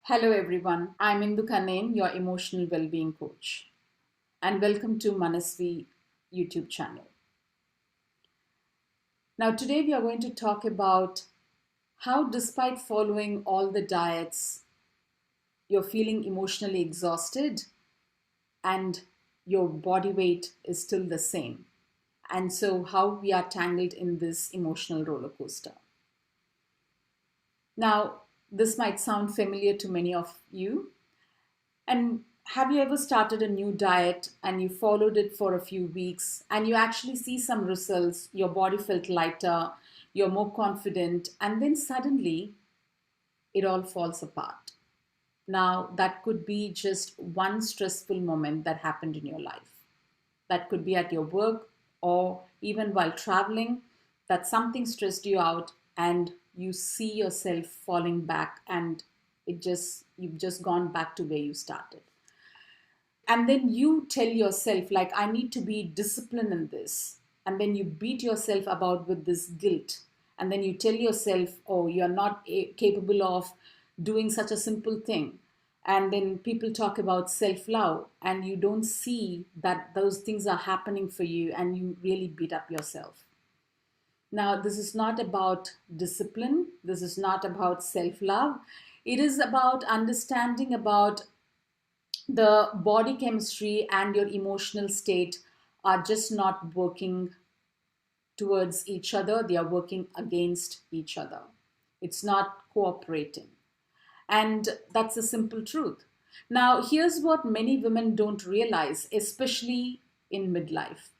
Hello everyone, I'm Indu Kanen, your emotional well-being coach, and welcome to Manasvi YouTube channel. Now today we are going to talk about how despite following all the diets, you're feeling emotionally exhausted and your body weight is still the same. And so how we are tangled in this emotional roller coaster. Now, this might sound familiar to many of you. And have you ever started a new diet and you followed it for a few weeks and you actually see some results? Your body felt lighter, you're more confident, and then suddenly it all falls apart. Now, that could be just one stressful moment that happened in your life. That could be at your work or even while traveling, that something stressed you out and you see yourself falling back and you've just gone back to where you started. And then you tell yourself, like, I need to be disciplined in this. And then you beat yourself about with this guilt. And then you tell yourself, oh, you're not capable of doing such a simple thing. And then people talk about self love, and you don't see that those things are happening for you, and you really beat up yourself. Now, this is not about discipline, this is not about self love. It is about understanding about the body chemistry and your emotional state are just not working towards each other, they are working against each other. It's not cooperating. And that's a simple truth. Now, here's what many women don't realize, especially in midlife.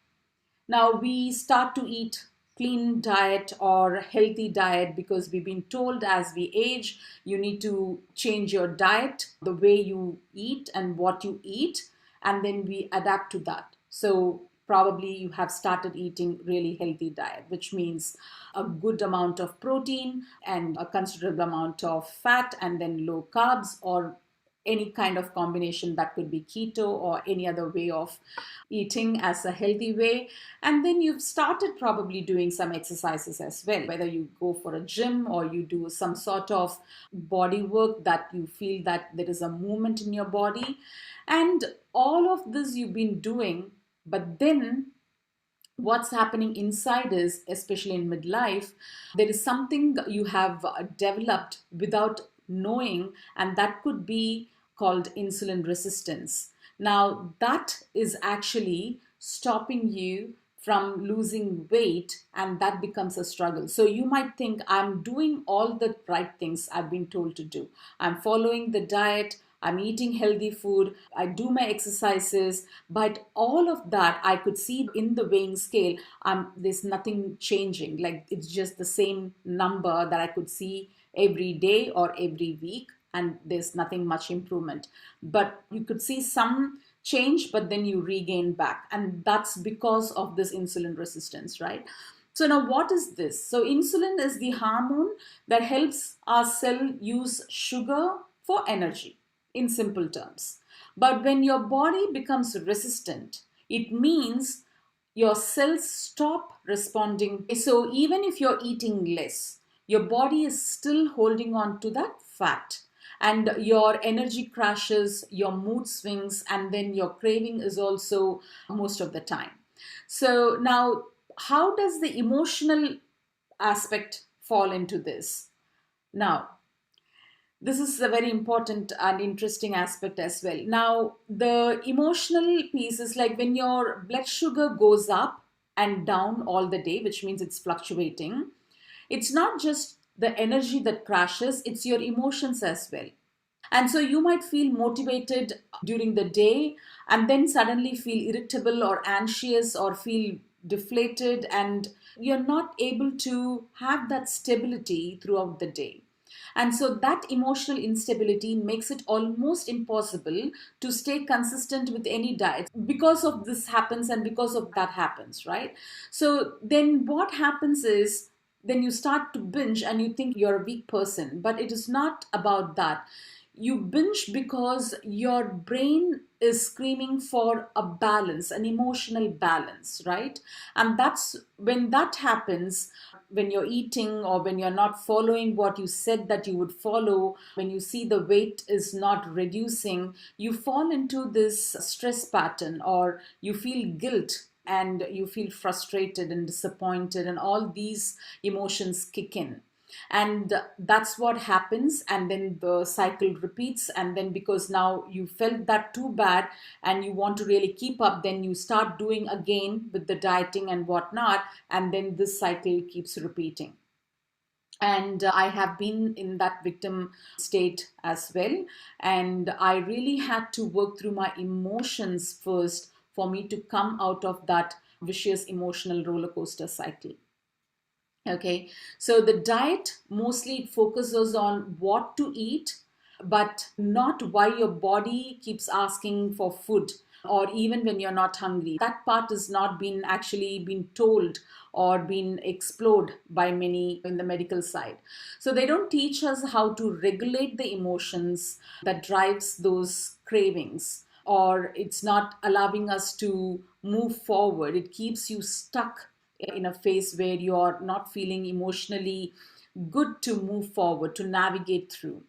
Now we start to eat clean diet or healthy diet because we've been told as we age, you need to change your diet, the way you eat and what you eat, and then we adapt to that. So probably you have started eating really healthy diet, which means a good amount of protein and a considerable amount of fat and then low carbs or any kind of combination that could be keto or any other way of eating as a healthy way. And then you've started probably doing some exercises as well, whether you go for a gym or you do some sort of body work that you feel that there is a movement in your body. And all of this you've been doing, but then what's happening inside is, especially in midlife, there is something that you have developed without knowing, and that could be called insulin resistance. Now, that is actually stopping you from losing weight, and that becomes a struggle. So you might think, I'm doing all the right things I've been told to do. I'm following the diet, I'm eating healthy food, I do my exercises, but all of that I could see in the weighing scale, there's nothing changing. Like it's just the same number that I could see every day or every week, and there's nothing much improvement. But you could see some change, but then you regain back. And that's because of this insulin resistance, right? So now what is this? So insulin is the hormone that helps our cell use sugar for energy in simple terms. But when your body becomes resistant, it means your cells stop responding. So even if you're eating less, your body is still holding on to that fat. And your energy crashes, your mood swings, and then your craving is also most of the time. So now, how does the emotional aspect fall into this? Now, this is a very important and interesting aspect as well. Now, the emotional piece is like when your blood sugar goes up and down all the day, which means it's fluctuating. It's not just the energy that crashes, it's your emotions as well. And so you might feel motivated during the day and then suddenly feel irritable or anxious or feel deflated, and you're not able to have that stability throughout the day. And so that emotional instability makes it almost impossible to stay consistent with any diet because of this happens and because of that happens, right? So then what happens is then you start to binge and you think you're a weak person, but it is not about that. You binge because your brain is screaming for a balance, an emotional balance, right? And that's when that happens, when you're eating or when you're not following what you said that you would follow, when you see the weight is not reducing, you fall into this stress pattern, or you feel guilt and you feel frustrated and disappointed, and all these emotions kick in. And that's what happens, and then the cycle repeats. And then, because now you felt that too bad and you want to really keep up, then you start doing again with the dieting and whatnot, and then this cycle keeps repeating. And I have been in that victim state as well, and I really had to work through my emotions first for me to come out of that vicious emotional roller coaster cycle. Okay, so the diet mostly it focuses on what to eat, but not why your body keeps asking for food, or even when you're not hungry. That part is not been actually been told or been explored by many in the medical side. So they don't teach us how to regulate the emotions that drives those cravings, or it's not allowing us to move forward. It keeps you stuck in a phase where you're not feeling emotionally good to move forward, to navigate through.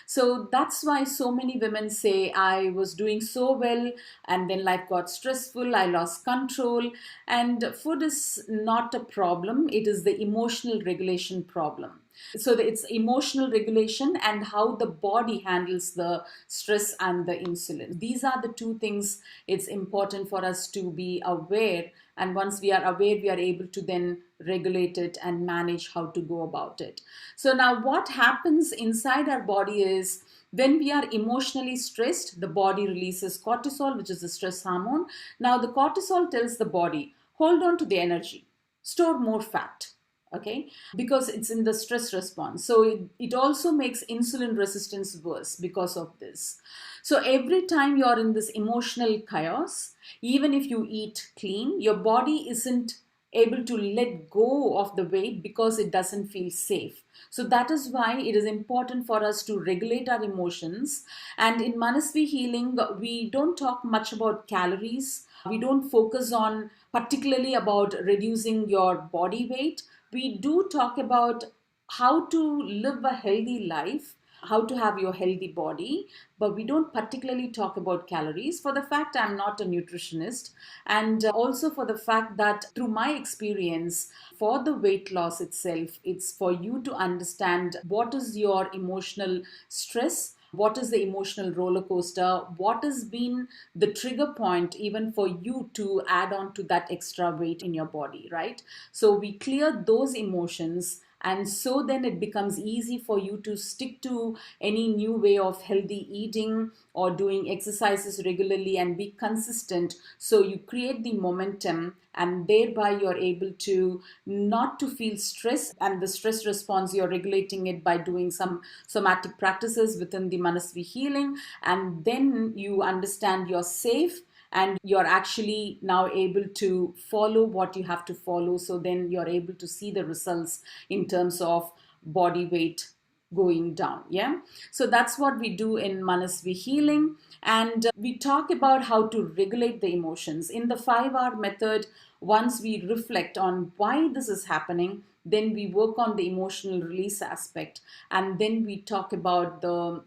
So that's why so many women say, I was doing so well, and then life got stressful, I lost control. And food is not a problem, it is the emotional regulation problem. So it's emotional regulation and how the body handles the stress and the insulin. These are the two things it's important for us to be aware. And once we are aware, we are able to then regulate it and manage how to go about it. So now what happens inside our body is, when we are emotionally stressed, the body releases cortisol, which is the stress hormone. Now the cortisol tells the body, hold on to the energy, store more fat. Okay, because it's in the stress response. So it also makes insulin resistance worse because of this. So every time you're in this emotional chaos, even if you eat clean, your body isn't able to let go of the weight because it doesn't feel safe. So that is why it is important for us to regulate our emotions. And in Manasvi healing, we don't talk much about calories. We don't focus on particularly about reducing your body weight. We do talk about how to live a healthy life, how to have your healthy body, but we don't particularly talk about calories, for the fact I'm not a nutritionist, and also for the fact that through my experience for the weight loss itself, it's for you to understand what is your emotional stress, what is the emotional roller coaster, what has been the trigger point even for you to add on to that extra weight in your body, right? So we clear those emotions, and so then it becomes easy for you to stick to any new way of healthy eating or doing exercises regularly and be consistent. So you create the momentum, and thereby you're able to not to feel stress, and the stress response you're regulating it by doing some somatic practices within the Manasvi healing. And then you understand you're safe, and you're actually now able to follow what you have to follow. So then you're able to see the results in terms of body weight going down. Yeah, so that's what we do in Manasvi healing. And we talk about how to regulate the emotions in the 5 hour method. Once we reflect on why this is happening, then we work on the emotional release aspect, and then we talk about the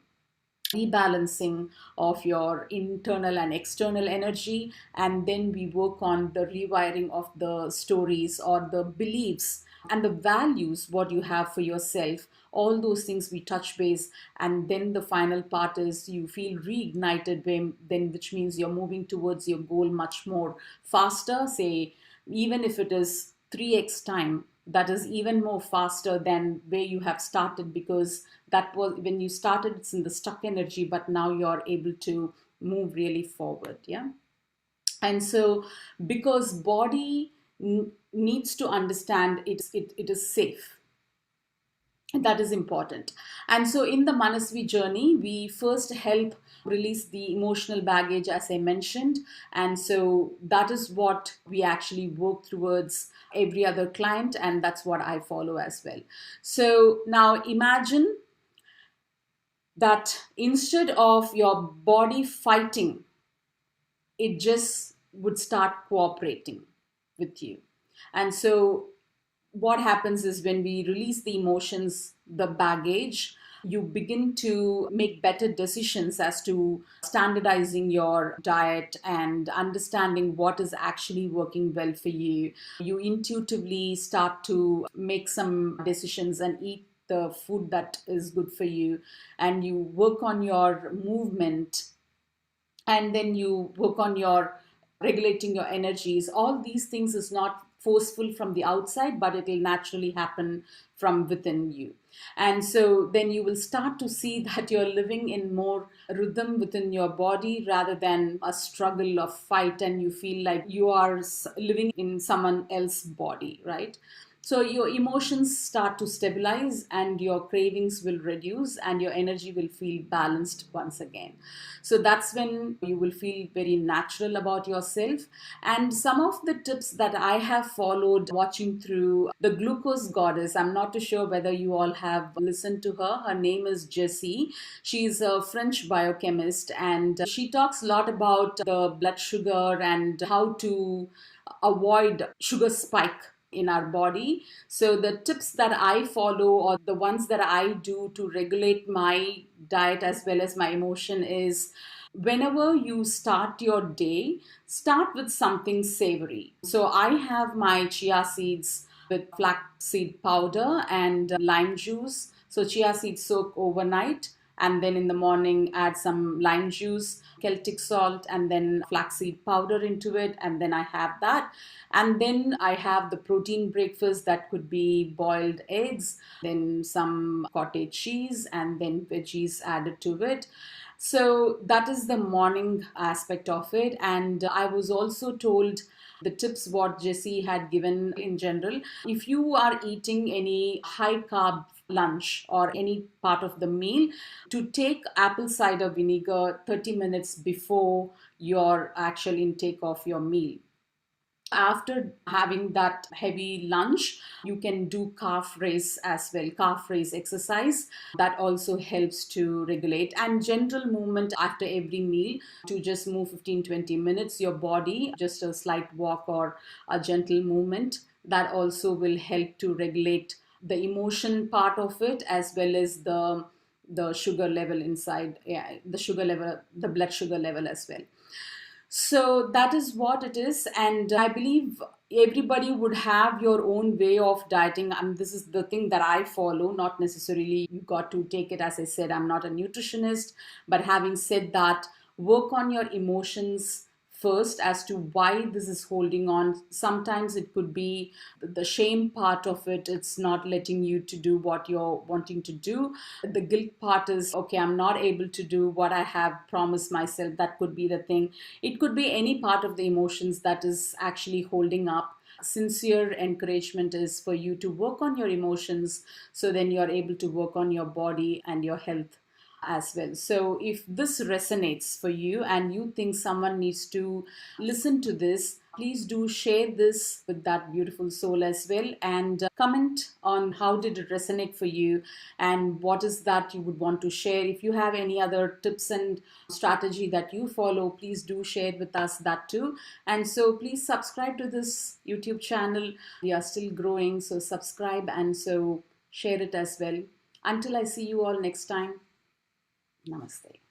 rebalancing of your internal and external energy, and then we work on the rewiring of the stories or the beliefs and the values what you have for yourself. All those things we touch base, and then the final part is you feel reignited, when then, which means you're moving towards your goal much more faster. Say, even if it is 3x time, that is even more faster than where you have started, because that was when you started, it's in the stuck energy, but now you're able to move really forward. Yeah. And so, because body needs to understand it is safe, that is important. And so in the Manasvi journey, we first help release the emotional baggage, as I mentioned. And so that is what we actually work towards every other client, and that's what I follow as well. So now imagine that instead of your body fighting it just would start cooperating with you. And so what happens is when we release the emotions, the baggage, you begin to make better decisions as to standardizing your diet and understanding what is actually working well for you. You intuitively start to make some decisions and eat the food that is good for you, and you work on your movement, and then you work on your regulating your energies. All these things is not forceful from the outside, but it will naturally happen from within you. And so then you will start to see that you're living in more rhythm within your body rather than a struggle of fight, and you feel like you are living in someone else's body, right? So your emotions start to stabilize, and your cravings will reduce, and your energy will feel balanced once again. So that's when you will feel very natural about yourself. And some of the tips that I have followed watching through the Glucose Goddess, I'm not too sure whether you all have listened to her. Her name is Jessie. She's a French biochemist, and she talks a lot about the blood sugar and how to avoid sugar spike in our body. So the tips that I follow, or the ones that I do to regulate my diet as well as my emotion, is whenever you start your day, start with something savory. So I have my chia seeds with flaxseed powder and lime juice. So chia seeds soak overnight, and then in the morning add some lime juice, Celtic salt, and then flaxseed powder into it, and then I have that. And then I have the protein breakfast that could be boiled eggs, then some cottage cheese, and then veggies added to it. So that is the morning aspect of it. And I was also told the tips what Jessie had given in general. If you are eating any high carb lunch or any part of the meal, to take apple cider vinegar 30 minutes before your actual intake of your meal. After having that heavy lunch, you can do calf raise as well, calf raise exercise. That also helps to regulate, and general movement after every meal, to just move 15-20 minutes your body, just a slight walk or a gentle movement. That also will help to regulate the emotion part of it, as well as the sugar level inside, yeah, the sugar level, the blood sugar level as well. So that is what it is. And I believe everybody would have your own way of dieting. And this is the thing that I follow. Not necessarily you got to take it, as I said, I'm not a nutritionist. But having said that, work on your emotions first as to why this is holding on. Sometimes it could be the shame part of it, it's not letting you to do what you're wanting to do. The guilt part is, okay, I'm not able to do what I have promised myself. That could be the thing. It could be any part of the emotions that is actually holding up. Sincere encouragement is for you to work on your emotions, so then you're able to work on your body and your health as well. So if this resonates for you and you think someone needs to listen to this, please do share this with that beautiful soul as well, and comment on how did it resonate for you and what is that you would want to share. If you have any other tips and strategy that you follow, please do share with us that too. And so please subscribe to this YouTube channel. We are still growing, so subscribe, and so share it as well. Until I see you all next time, namaste.